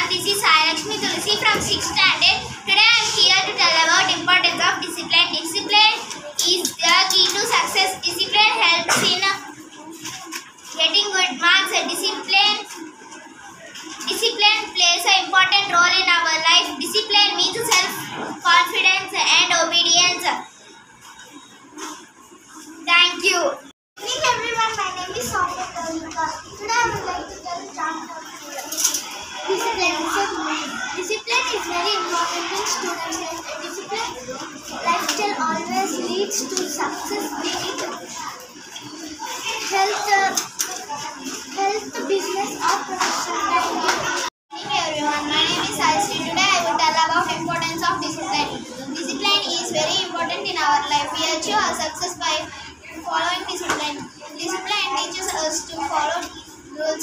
This is Sai Lakshmi Tulsi from 6th standard. Today I am here to tell about importance of discipline. Discipline is the key to success. Discipline helps in getting good marks. Discipline plays an important role in our life. Discipline means self-confidence and obedience. Thank you. Good evening everyone, my name is Soumya Tarika. Today I would like to tell chapter discipline. Discipline is very important in students' life. A disciplined lifestyle always leads to success, be it health, business or profession. Good evening everyone, my name is Ayesha. Today I will tell about importance of discipline. Discipline is very important in our life. We achieve our success by following discipline. Discipline teaches us to follow rules.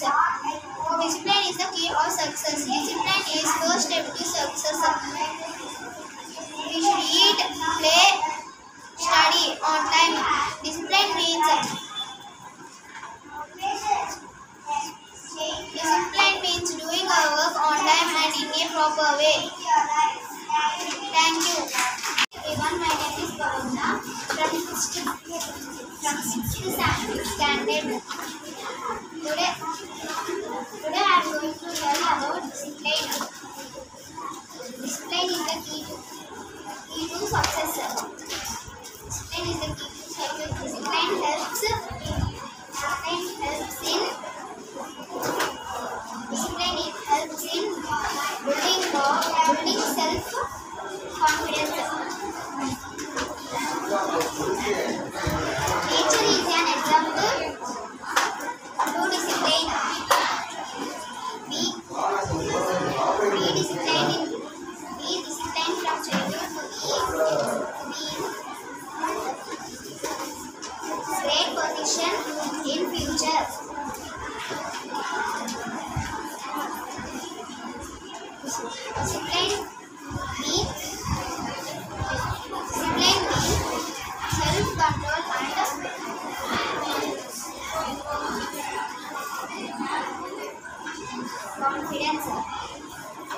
Discipline is the key of success. Discipline is first step to success. We should eat, play, study on time. Discipline means doing our work on time and in a proper way. Thank you. Everyone, my name is Pavana from 6th standard. Today I am going to tell about discipline. Discipline is the key to success. Discipline is the key to success. Discipline helps in building self-confidence. Nature is an example to discipline. Be disciplined from childhood to be great position in future. Discipline means self-control and confidence.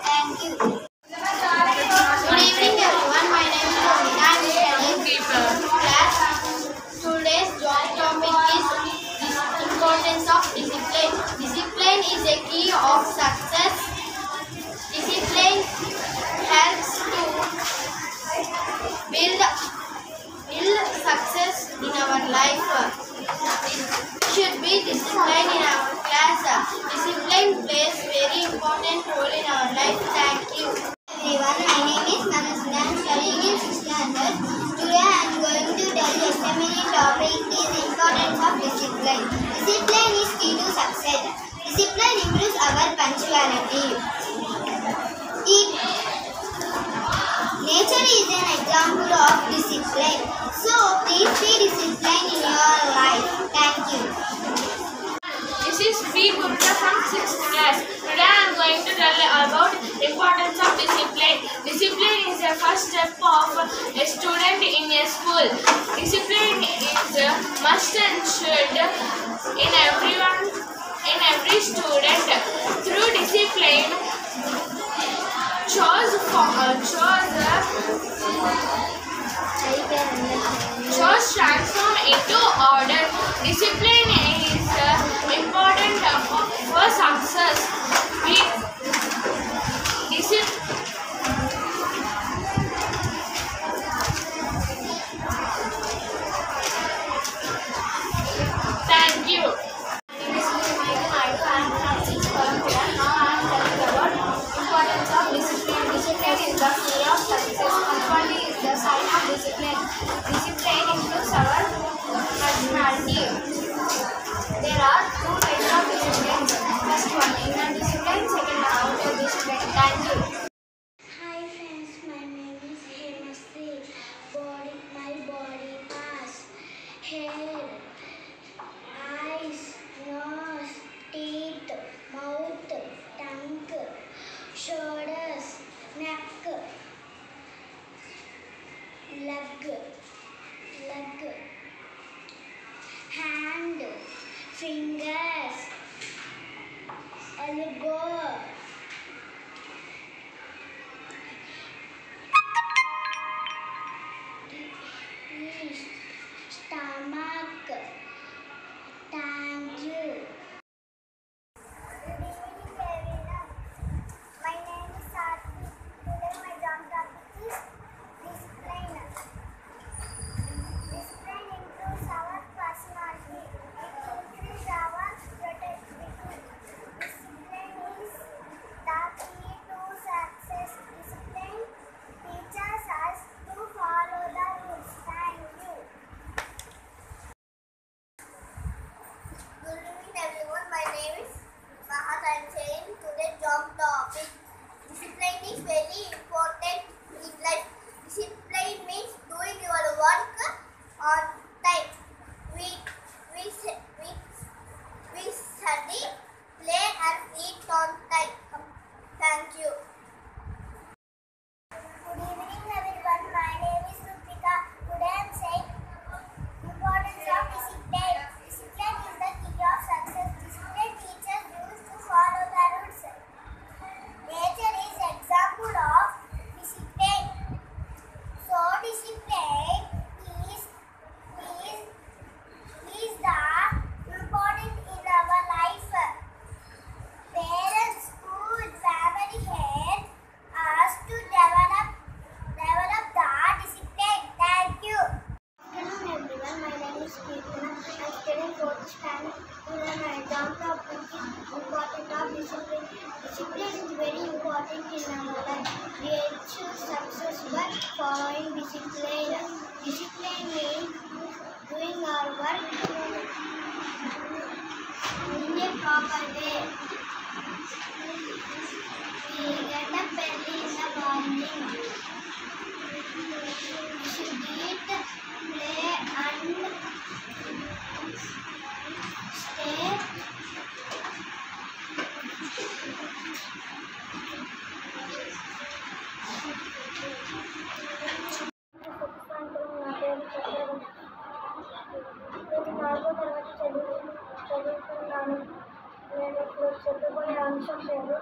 Thank you. Good evening everyone, my name is Romina. I am studying class. Today's joint topic is importance of discipline. Discipline is a key of success. Discipline helps to build success in our life. We should be disciplined in our class. Discipline plays very important role in our life. Thank you. Everyone, my name is Manaswini. I am studying in 6th standard. Today I am going to tell you a mini topic is importance of discipline. Discipline is key to success. Discipline improves our punctuality. Nature is an example of discipline. So please be disciplined in your life. Thank you. This is P. Gupta from 6th class. Today I am going to tell about importance of discipline. Discipline is the first step of a student in a school. Discipline is must and should in every student. Through discipline, chores transform into order. Discipline is important for success. Thank you. Discipline is the key of success. Punctuality is the sign of discipline. Discipline improves our personality. There are two types of discipline. First one, inner discipline. Second, outer discipline. Thank you. Hi friends, my name is Hemasri. My body parts: hair, eyes, nose, teeth, mouth, tongue, shoulders, neck, leg, hand, fingers, elbow, very important in life. Discipline means doing your work on time. We study, play and eat on time. Thank you. Good evening everyone. My name is Rupika. Today I am saying importance of discipline. Discipline is the key of success. Discipline teaches rules to follow the rules. Nature is example of discipline. So discipline is the important in our life. Parents, school, family help us to develop the discipline. Thank you. Hello everyone, my name is Kirtana. I am studying 4th standard. Today my example of important of discipline. Discipline is very important in our life. We achieve success by following discipline. Discipline means doing our work in a proper way. We get up early in the morning. We should eat, play and stay. చదువుకున్నాను. నేను ఇప్పుడు చెప్పబోయే అంశం పేరు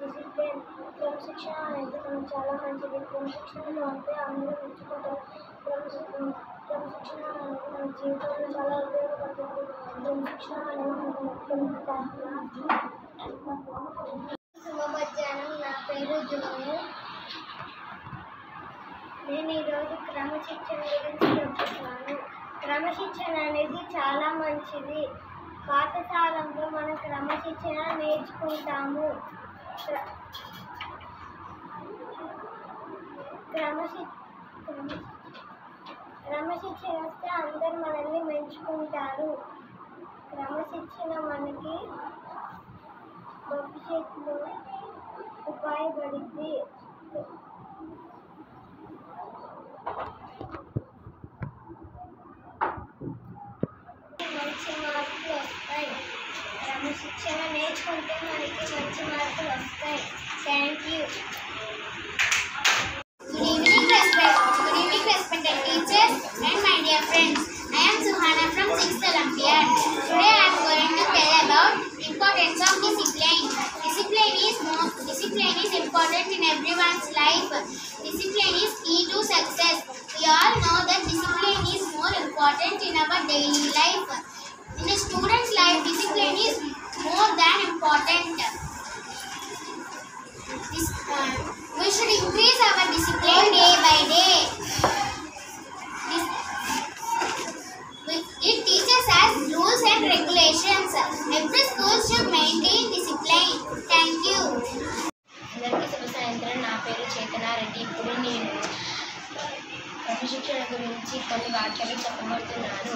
discipline. క్రమశిక్షణ అనేది మనకు చాలా మంచిది. క్రమశిక్షణలో ఉంటే అందరూ మెచ్చుకుంటారు. క్రమశిక్షణ అనేది మన జీవితంలో చాలా ఉపయోగపడుతుంది. క్రమశిక్షణ అనేది మనకు ముఖ్యం. శుభ మధ్యాహ్నం. నా పేరు జూనియర్. నేను ఈరోజు క్రమశిక్షణ గురించి చెప్తున్నాను. క్రమశిక్షణ అనేది చాలా మంచిది. పాఠశాలలో మనం క్రమశిక్షణ నేర్చుకుంటాము. క్రమశిక్షణ వస్తే అందరూ మనల్ని మెచ్చుకుంటారు. క్రమశిక్షణ మనకి భవిష్యత్తులో ఉపయోగపడుతుంది. మంచి మార్కులు వస్తాయి. క్రమశిక్షణ నేర్చుకుంటే మనకి మంచి మార్కులు వస్తాయి. Thank you. Good evening, respected teachers and my dear friends. I am Suhana from 6th Olympiad. Today I am going to tell about importance of discipline. Discipline is important in everyone's life. Discipline is key to success. We all know that discipline is more important in our daily life. In a student's life, discipline is more than important. We should increase our discipline day by day. It teaches us rules and regulations. Every school should maintain discipline. Thank you. అందరికీ శుభ సాయంత్రం. నా పేరు చేతనారెడ్డి. ఇప్పుడు నేను క్రమశిక్షణ గురించి కొన్ని వాక్యాలు చెప్పబడుతున్నాను.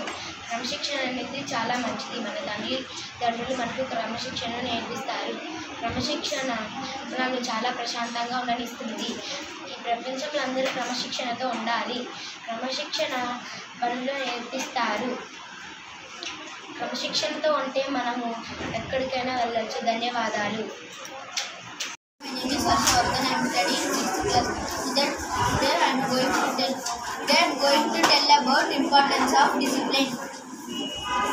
క్రమశిక్షణ అనేది చాలా మంచిది. మన తల్లిదండ్రులు మనకు క్రమశిక్షణ నేర్పిస్తారు. క్రమశిక్షణ మనల్ని చాలా ప్రశాంతంగా ఉండనిస్తుంది. ఈ ప్రపంచంలో అందరూ క్రమశిక్షణతో ఉండాలి. క్రమశిక్షణ పనులు నేర్పిస్తారు. క్రమశిక్షణతో ఉంటే మనము ఎక్కడికైనా వెళ్ళొచ్చు. ధన్యవాదాలు. My name is Varshavardhan. I am studying 6th class. Today I am going to tell about importance of discipline.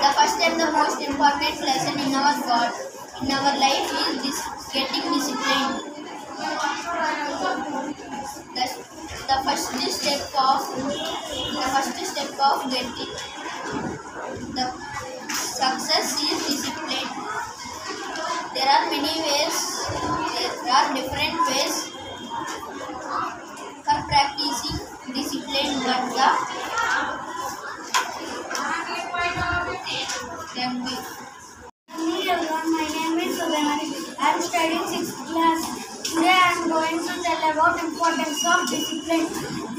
The first and the most important lesson in our life is getting disciplined. The first step of getting the success is discipline. There are different ways for practicing discipline, but Hello everyone, my name is Sudhamani. I am studying 6th class. Today I am going to tell about importance of discipline.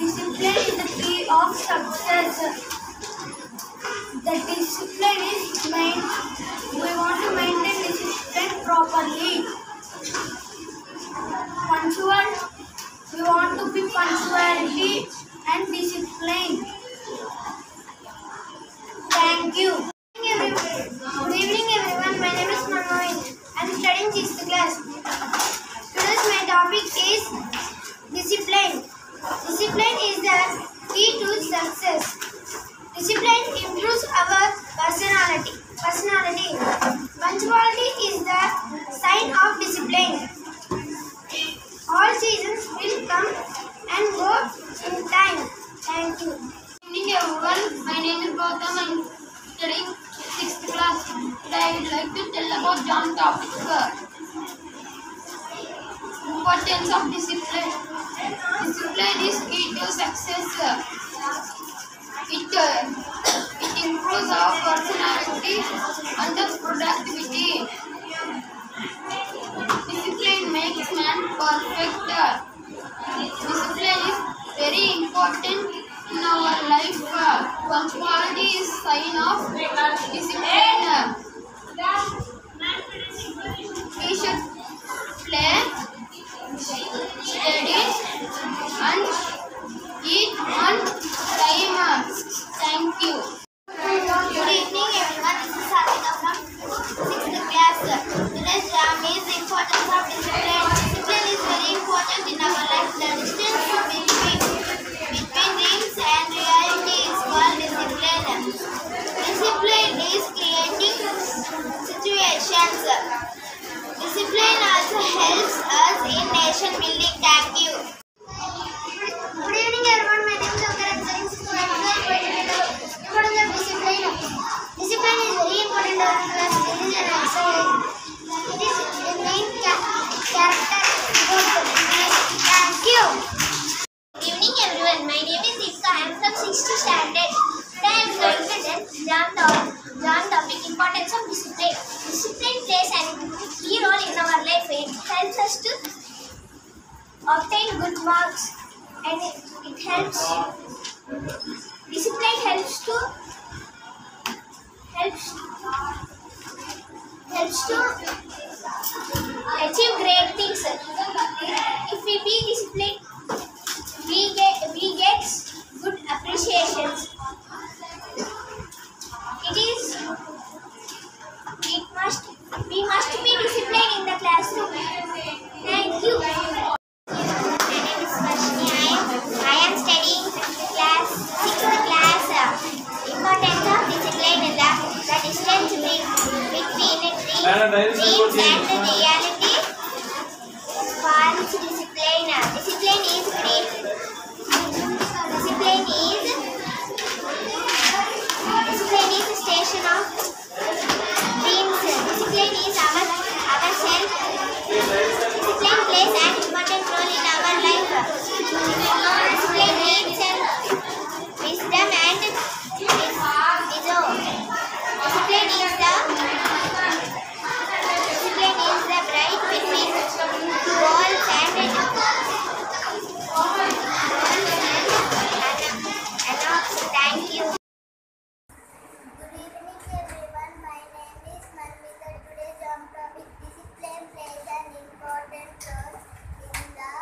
Discipline is the key of success. The discipline is we want to maintain discipline properly. topic is discipline. Discipline is the key to success. Discipline improves our personality. Punctuality is the sign of discipline. All seasons will come and go in time. Thank you. Good evening everyone. My name is Gautam. I am studying 6th class. Today I would like to tell about John topic. Importance of discipline. Discipline is key to success. It improves our personality and the productivity. Discipline makes man perfect. Discipline is very important in our life. Punctuality is sign of discipline. We should play, study and eat on time. Thank you. Good evening everyone. This is Sarika from 6th class. Today's term is the importance of discipline. Discipline is very important in our life. The distance between dreams and reality is called discipline. Discipline is creating situations. Discipline also helps us in nation building. Thank you. Good evening everyone. My name is Ankara. I'm studying 6th class. Importance of discipline. Discipline is very important in our class. It is an exercise. It is the main character. Thank you. Good evening everyone. My name is Deepika. I am from 6th standard. Today I am going to tell John topic importance of discipline. Discipline plays a key role in our life. It helps us to obtain good marks and it helps. Discipline helps to achieve great things. If we be disciplined, we get good appreciations. We must be disciplined in the classroom. Thank you. My name is Varshini. I am studying 6th class. Importance of discipline is the distance between dreams and reality calls discipline. Discipline is great. Discipline is a station of dreams. Discipline is ourself. Discipline plays an important role in our life. Discipline needs wisdom and resolve. Discipline is the bridge between goals and thank you. Good evening everyone. My name is Manmita. Today's topic discipline plays an important role in the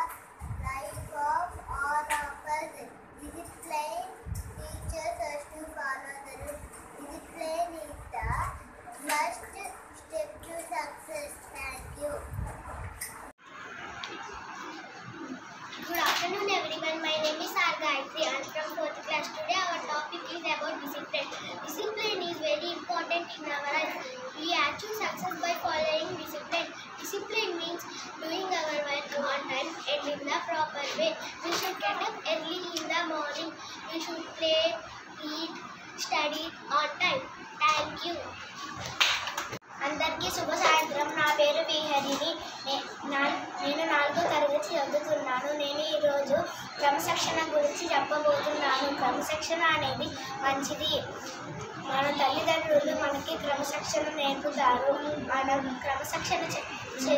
life of all of us. Discipline teaches us to follow the rules. Discipline is the first step to success. Thank you. Good afternoon everyone. My name is R. Gayatri. I am from 4th class. Today our topic is about discipline. Discipline is very important in our life. We achieve success by following discipline. Discipline means doing our work on time and in the proper way. We should get up early in the morning. We should play, eat, study on time. Thank you. అందరికీ శుభ సాయంత్రం. నా పేరు విహరిని. నేను 4వ తరగతి చదువుతున్నాను. నేను ఈరోజు క్రమశిక్షణ గురించి చెప్పబోతున్నాను. క్రమశిక్షణ అనేది మంచిది. మన తల్లిదండ్రులు మనకి క్రమశిక్షణ నేర్పుతారు. మనం క్రమశిక్షణ చేస్తే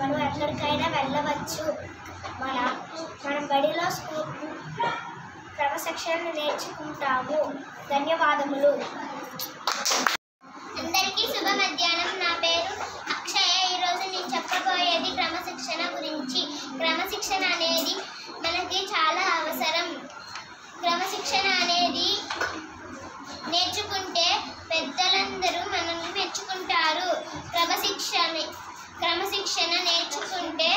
మనం ఎక్కడికైనా వెళ్ళవచ్చు. మనం బడిలో క్రమశిక్షణ నేర్చుకుంటాము. ధన్యవాదములు. అందరికీ శుభ మధ్యాహ్నం. నా పేరు అక్షయ. ఈరోజు నేను చెప్పబోయేది క్రమశిక్షణ గురించి. క్రమశిక్షణ అనేది మనకి చాలా అవసరం. క్రమశిక్షణ అనేది నేర్చుకుంటే పెద్దలందరూ మనల్ని మెచ్చుకుంటారు. క్రమశిక్షణ నేర్చుకుంటే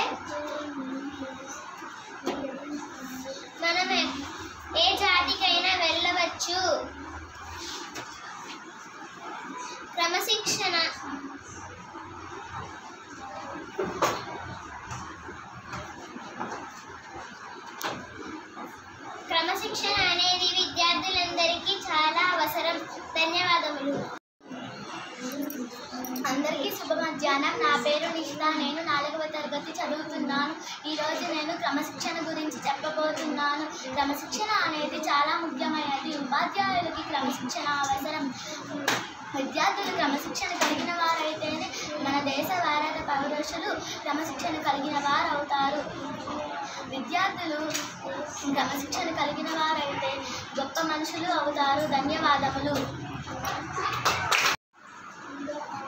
తరగతి చదువుతున్నాను. ఈరోజు నేను క్రమశిక్షణ గురించి చెప్పబోతున్నాను. క్రమశిక్షణ అనేది చాలా ముఖ్యమైనది. ఉపాధ్యాయులకి క్రమశిక్షణ అవసరం. విద్యార్థులు క్రమశిక్షణ కలిగిన వారైతేనే మన దేశ భారత పౌరుషులు క్రమశిక్షణ కలిగిన వారు అవుతారు. విద్యార్థులు క్రమశిక్షణ కలిగిన వారైతే గొప్ప మనుషులు అవుతారు. ధన్యవాదములు.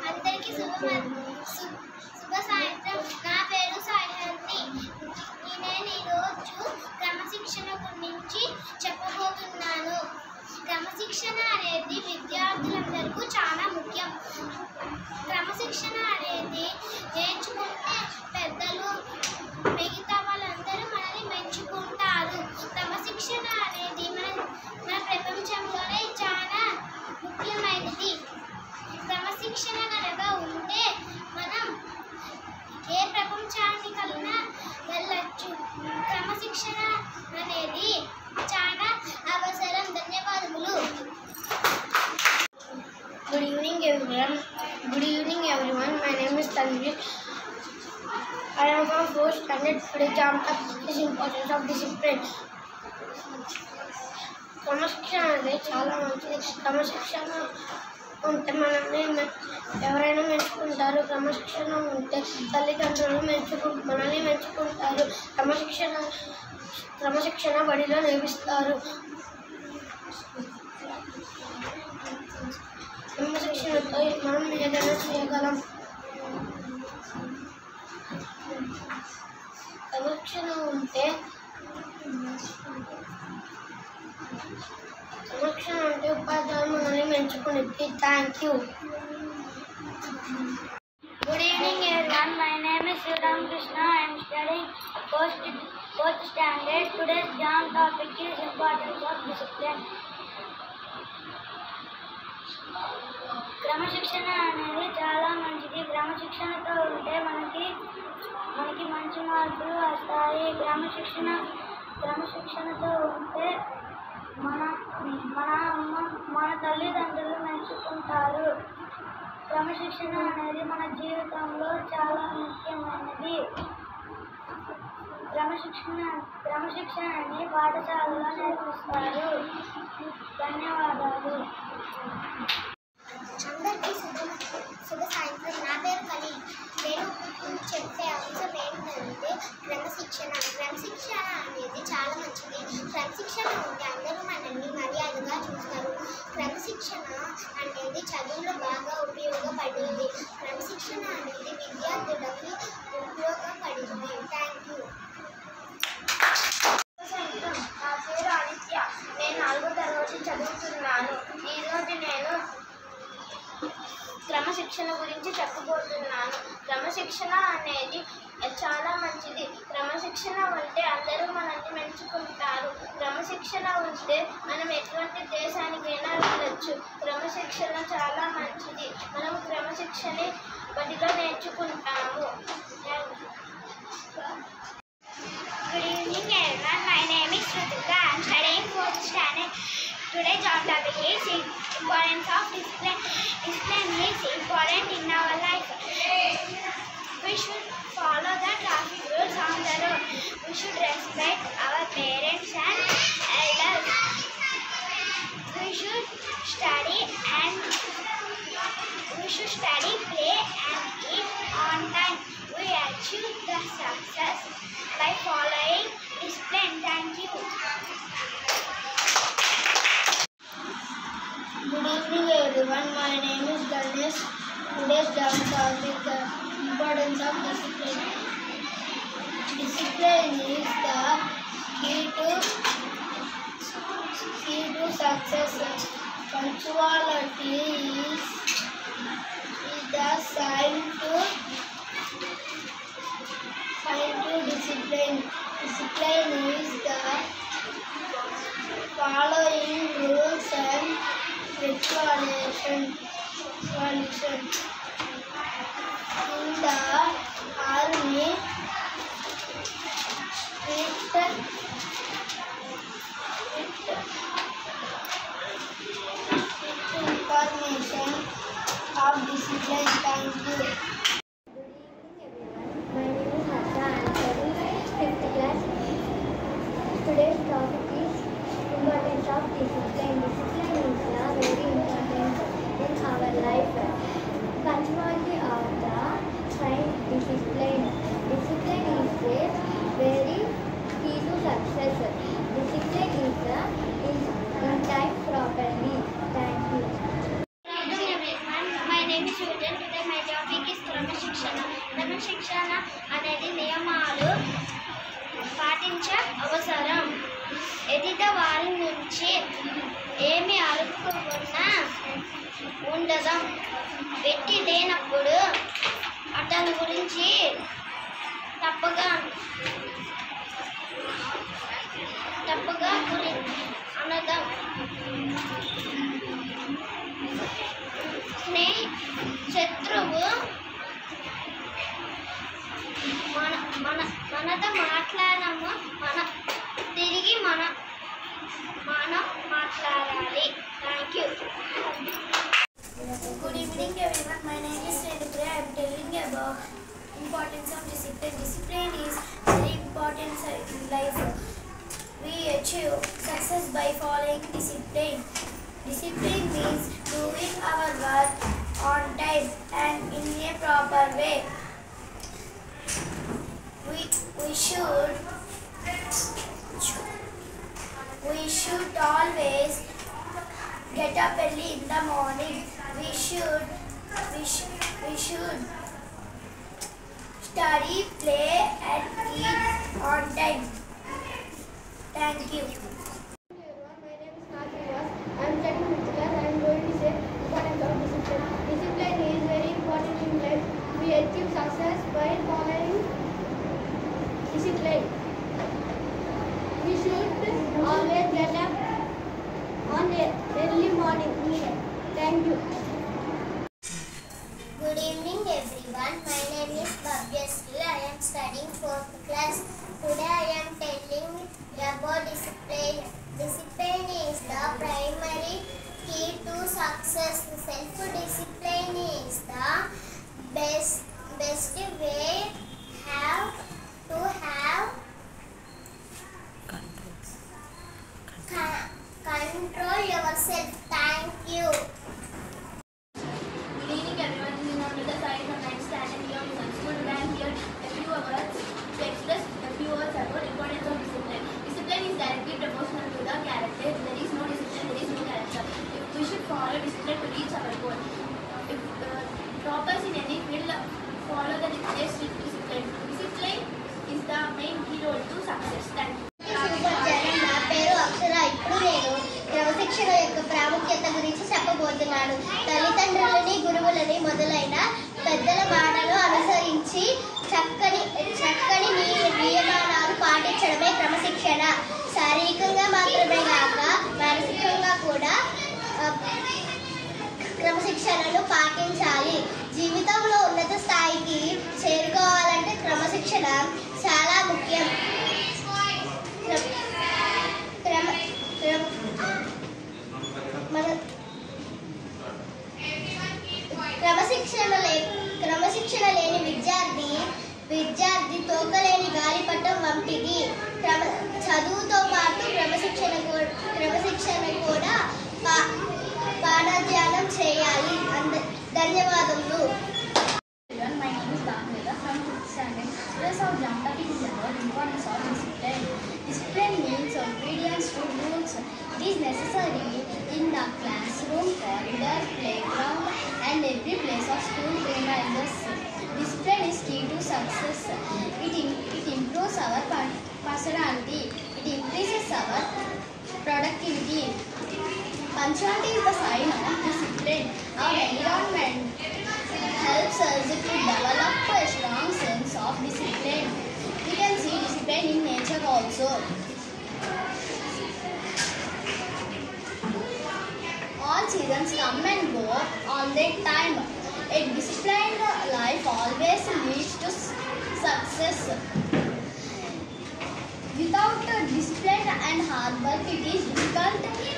అందరికీ శుభ సాయంత్రం. నా పేరు సాయిహర్ని. నేను ఈరోజు క్రమశిక్షణ గురించి చెప్పబోతున్నాను. క్రమశిక్షణ అనేది విద్యార్థులందరికీ చాలా ముఖ్యం. క్రమశిక్షణ అనేది నేర్చుకుంటే పెద్దలు మిగతా వాళ్ళందరూ మనల్ని మెచ్చుకుంటారు. క్రమశిక్షణ అనేది మన ప్రపంచంలోనే చాలా ముఖ్యమైనది. క్రమశిక్షణ కనుక ఉంటే మనం ఏ ప్రపంచానికైనా వెళ్ళచ్చు. క్రమశిక్షణ అనేది చాలా అవసరం. ధన్యవాదములు. Good evening everyone. My name is Tanvi. I am from 4th standard. Today jam topic is importance of discipline. క్రమశిక్షణ అనేది చాలా మంచిది. క్రమశిక్షణ ఉంటే మనల్ని ఎవరైనా మెచ్చుకుంటారు. క్రమశిక్షణ ఉంటే తల్లిదండ్రులు మనల్ని మెచ్చుకుంటారు. క్రమశిక్షణ బడిలో నేర్పిస్తారు. క్రమశిక్షణతో మనం ఏదైనా చేయగలం. క్రమశిక్షణ ఉంటే ఉపాధ్యాయులు మనల్ని మెచ్చుకునేది. Thank you. Good evening everyone. My name is Sriram Krishna. I am studying 4th standard. Today's jam topic is importance of discipline. క్రమశిక్షణ అనేది చాలా మంచిది. క్రమశిక్షణతో ఉంటే మనకి మంచి మార్కులు వస్తాయి. క్రమశిక్షణతో ఉంటే మన తల్లిదండ్రులు మెచ్చుకుంటారు. క్రమశిక్షణ అనేది మన జీవితంలో చాలా ముఖ్యమైనది. క్రమశిక్షణని పాఠశాలలో నేర్పిస్తారు. ధన్యవాదాలు. అందరికీ శుభ సాయంత్రం. నా పేరు కలి. నేను చెప్పే అంశం ఏంటంటే క్రమశిక్షణ. క్రమశిక్షణ అనేది చాలా మంచిది. క్రమశిక్షణ ఉంటే అందరూ మనల్ని మర్యాదగా చూస్తారు. క్రమశిక్షణ అనేది చదువులో బాగా ఉపయోగపడింది. క్రమశిక్షణ అనేది విద్యార్థులకి ఉపయోగపడింది. Thank you. నా పేరు ఆదిత్య. నేను 4వ తరగతి చదువుతున్నాను. ఈరోజు నేను క్రమశిక్షణ గురించి చెప్పబోతున్నాను. క్రమశిక్షణ అనేది చాలా మంచిది. క్రమశిక్షణ ఉంటే అందరూ మనల్ని మెచ్చుకుంటారు. క్రమశిక్షణ ఉంటే మనం ఎటువంటి దేశానికైనా వెళ్ళచ్చు. క్రమశిక్షణ చాలా మంచిది. మనం క్రమశిక్షణ బడిలో నేర్చుకుంటాము. Good evening everyone. My name is Rutika. I am studying 4th standard. Today's topic is importance of discipline. Discipline is important in our life. We should follow the traffic rules on the road. We should respect our parents and elders. We should study, play and eat on time. We achieve the success by following discipline. Thank you. Good evening everyone. My name is Ganesh. Today's jam topic is the importance of discipline. Discipline is the key to success. Punctuality is the sign to discipline. Discipline is the following rules and regulations. In the army, strict information of discipline. Thank you. My name is discipline. Discipline is very important in our life. Punctuality of the time discipline. Discipline is very key to success. Discipline is in time properly. Thank you. Hello everyone, my name is Sujan. Today my topic is క్రమశిక్షణ. క్రమశిక్షణ అనేది నియమాలు పాటించ అవసరం. ఎదుట వారి నుంచి ఏమి అలుపుకోకుండా ఉండడం. వ్యక్తి లేనప్పుడు అతని గురించి తప్పుగా అనడం. శత్రువు మనతో మాట్లాడము, తిరిగి మనం మాట్లాడాలి. Thank you. Good evening everyone. My name is Renitra. I am telling about importance of discipline. Discipline is very important in life. We achieve success by following discipline. Discipline means doing our work on time and in a proper way. We should always get up early in the morning. We should study, play and eat on time. Thank you. My name is Nathivas. I am studying with class. I am going to say importance of discipline. Discipline is very important in life. We achieve success by following discipline. We should always get up on early morning. Thank you. Good evening everyone. My name is Bhavyasri. I am studying 4th class. Today I am telling about discipline. Discipline is the primary key to success. Self-discipline is the best way to have control yourself. Thank you. Good evening everyone. This is Namrata Sai from 9th standard here in school. Today I am here a few words to express a few words about importance of discipline. Discipline is directly proportional to the character. If there is no discipline, there is no character. We should follow discipline to reach our goal. If toppers in any field follow the discipline. Discipline is the main key role to success. Thank you. నా పేరు అక్షర. ఇప్పుడు నేను క్రమశిక్షణ యొక్క ప్రాముఖ్యత గురించి చెప్పబోతున్నాను. తల్లిదండ్రులని, గురువులని మొదలైన పెద్దల మాటలు అనుసరించి చక్కని నియమాలు పాటించడమే క్రమశిక్షణ. శారీరకంగా మాత్రమే కాక మానసికంగా కూడా క్రమశిక్షణను పాటించాలి. జీవితంలో ఉన్నత స్థాయికి చేరుకోవాలంటే క్రమశిక్షణ చాలా ముఖ్యం. క్రమశిక్షణ లేని విద్యార్థి తోకలేని గాలిపటం వంటిది. చదువుతో పాటు క్రమశిక్షణ కూడా పాఠాధ్యానం చేయాలి. ధన్యవాదములు. My name is Bhavnila from 5th standard. Today's our jam topic is about importance of discipline. Discipline means obedience to rules. It is necessary in the classroom, corridor, playground, and every place of school premises. Discipline is key to success. It improves our personality. It increases our productivity. Punctuality is the sign of discipline. Our environment helps us to develop a strong sense of discipline. We can see discipline in nature also. All seasons come and go on their time. A disciplined life always leads to success. Without discipline and hard work, it is difficult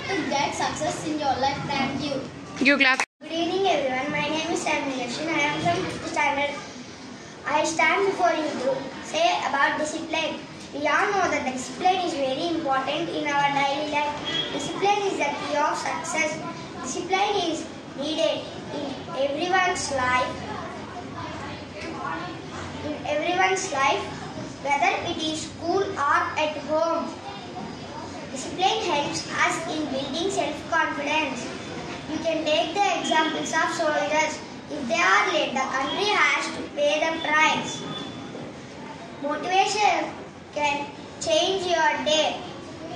to get success in your life. Thank you. You clap. Good evening everyone. My name is Samir. I am from 5th standard. I stand before you to say about discipline. We all know that discipline is very important in our daily life. Discipline is the key of success. Discipline is needed in everyone's life. Whether it is school or at home. Discipline helps us in building self-confidence. You can take the examples of soldiers. If they are late, the country has to pay the price. Motivation can change your day,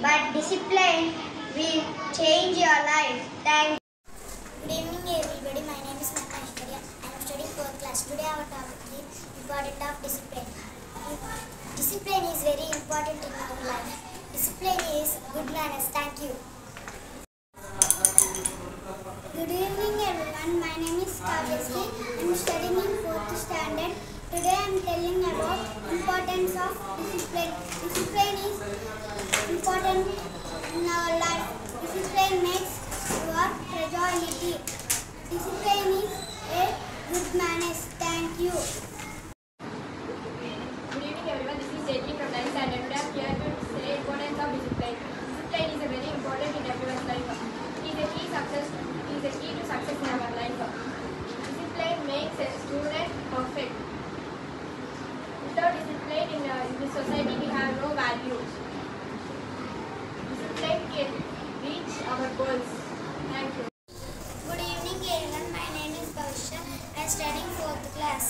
but discipline will change your life. Thank you. Good evening everybody, my name is Mata Aishwarya. I am studying 4th class. Today our topic is importance of discipline. Discipline is very important in our life. Discipline is good manners. Thank you. Good evening everyone, my name is Kavyasri. I am studying in 4th standard. Today I am telling about importance of discipline. Discipline is important in our life. Discipline makes your fragility. Discipline is a good manners. Thank you. Good evening everyone, this is Jayati from 9th standard. Today I am here to say importance of discipline. Discipline is very important in everyone's life. It is a key to success in our life. Discipline makes a student perfect. Without discipline in the society, we have no value. Discipline can reach our goals. Thank you. Good evening everyone, my name is Bhavishya. I am studying 4th class.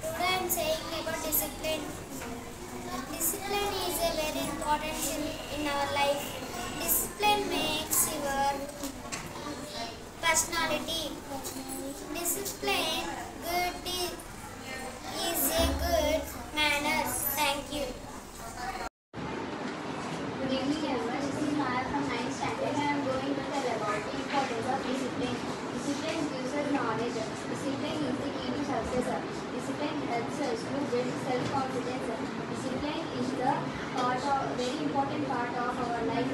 Today I am saying about discipline. Discipline is a very important in our life. Discipline makes your personality. Discipline is a good manners. Thank you. Good evening everyone, this is Maya from 9th standard and I am going to tell about the importance of discipline. Discipline gives us knowledge. Discipline is the key to success. Discipline helps us to build self-confidence. Discipline is the very important part of our life.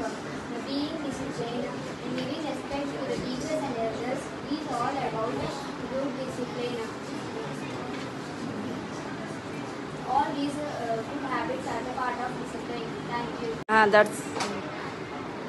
Being disciplined and giving respect to the teachers and elders is all about good discipline. All these good habits are the part of discipline. Thank you.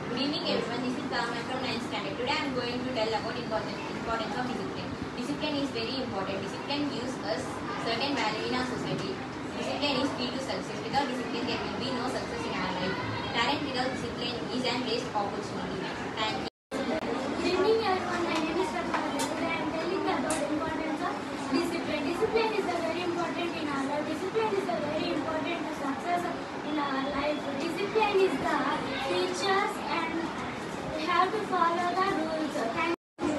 Good evening everyone, this is Pam from 9th standard. Today I am going to tell about importance of discipline. Discipline is very important. Discipline gives us certain value in our society. Discipline is key to success. Without discipline there will be no success in our life. Talent without discipline is an waste opportunity. Thank you. Good evening everyone, my name is Ratna. Today I am telling about the importance of discipline. Discipline is very important in our life. Discipline is very important to success in our life. Discipline is the teachers and we have to follow the rules. Thank you.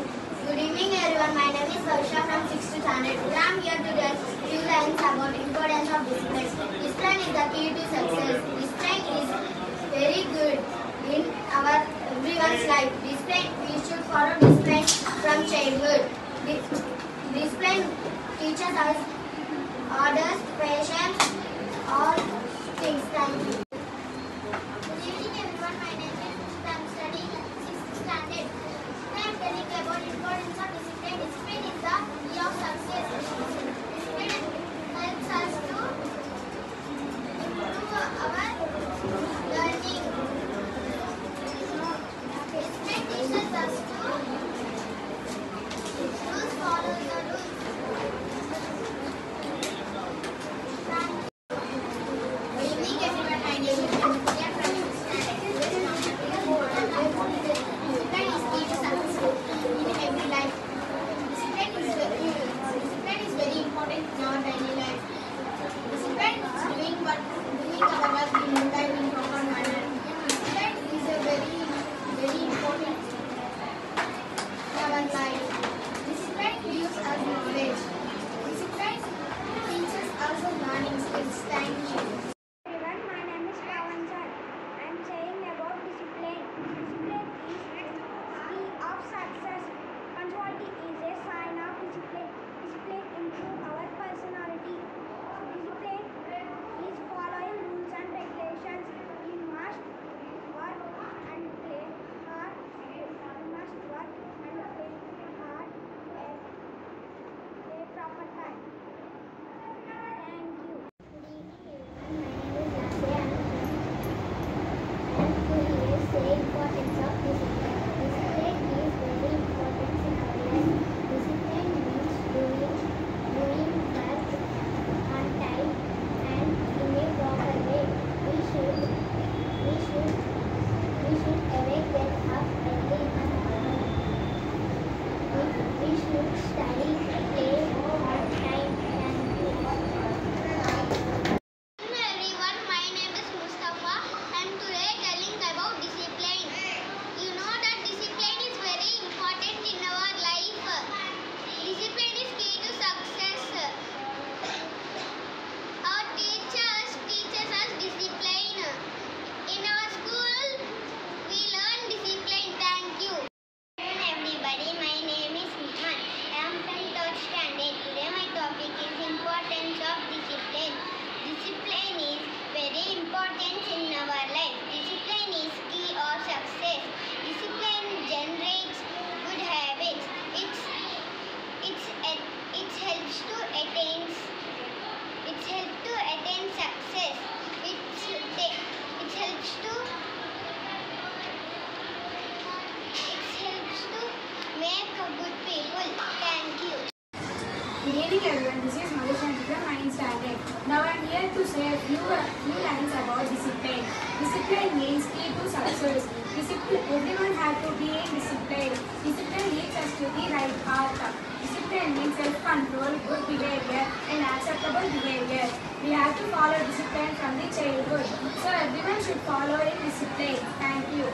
Good evening everyone, my name is Bhavishya from 6th standard. Today I am here to tell few lines about importance of discipline. Discipline is the key to success. Discipline is very good in our everyone's life. Discipline, we should follow discipline from childhood. Discipline teaches us orders, patience, all things. Thank you. Good evening everyone, my name is Ruchita. I am studying 6th standard. I am telling about importance of discipline. Discipline is the key of success. Discipline helps us to improve our learning. Discipline teaches us to follow the rules. Thank you. evening everyone, this is Madhushan from 9th standard. Now I am here to say a few lines about discipline. Discipline means key to success. Everyone has to be in discipline. Discipline leads us to the right path. Discipline means self-control, good behavior and acceptable behavior. We have to follow discipline from the childhood. So everyone should follow in discipline. Thank you.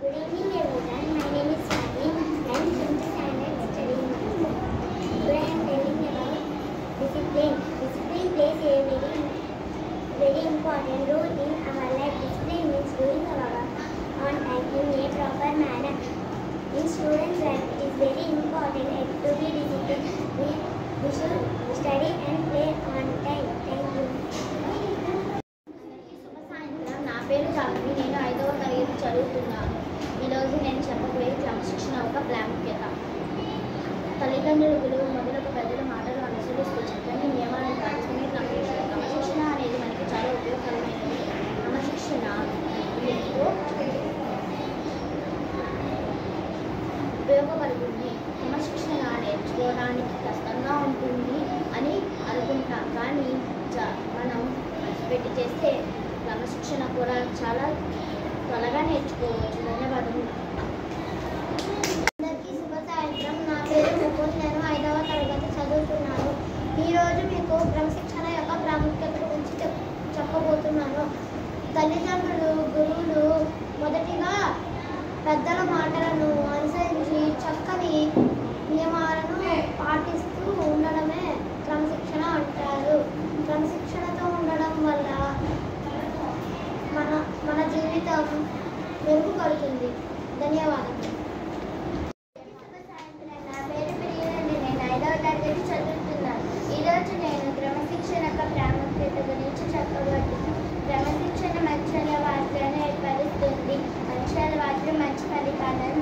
Good evening everyone, my name is Swati. I am from the standard studying. Today I am telling about discipline. Discipline plays a very important role in our life. Discipline means doing our work on time in a proper manner. In students' life, it is very important to be disciplined. We should study and play on time. Thank you. నా పేరు జాహ్నవి. నేను 5వ తరగతి చదువుతున్నాను. ఈరోజు నేను చెప్పబోయే క్రమశిక్షణ ఒక ప్రాముఖ్యత. తల్లిదండ్రుల విలువ మొదలగు పెద్దల మాటలు అనుసరిస్తూ చక్కని నియమాలను పాటించుకునే క్రమశిక్షణ అనేది మనకి చాలా ఉపయోగకరమైనది. క్రమశిక్షణ ఎంతో ఉపయోగపడుతుంది. క్రమశిక్షణ నేర్చుకోవడానికి కష్టంగా ఉంటుంది అని అనుకుంటాం, కానీ మనం మనసు పెట్టి చేస్తే క్రమశిక్షణ కూడా చాలా త్వరగా నేర్చుకోవచ్చు. ధన్యవాదములు. అందరికీ శుభ సాయంత్రం. నా పేరు ముకుంద్. నేను 5వ తరగతి చదువుతున్నాను. ఈరోజు మీకు క్రమశిక్షణ యొక్క ప్రాముఖ్యత గురించి చెప్పబోతున్నాను. తల్లిదండ్రులు, గురువులు మొదటిగా పెద్దల మాటలను అనుసరించి చక్కని నియమాలను పాటిస్తూ ఉండడమే క్రమశిక్షణ అంటారు. క్రమశిక్షణతో ఉండడం వల్ల మన జీవితం మెరుగుపడుతుంది. ధన్యవాదాలు. నా పేరు ప్రియులండి. నేను 5వ తరగతి చదువుతున్నాను. ఈరోజు నేను క్రమశిక్షణ యొక్క ప్రాముఖ్యత గురించి చెప్పబోతున్నాను. క్రమశిక్షణ మంచి అలవాట్లను ఏర్పరుస్తుంది. మంచి అలవాట్లు మంచి ఫలితాలను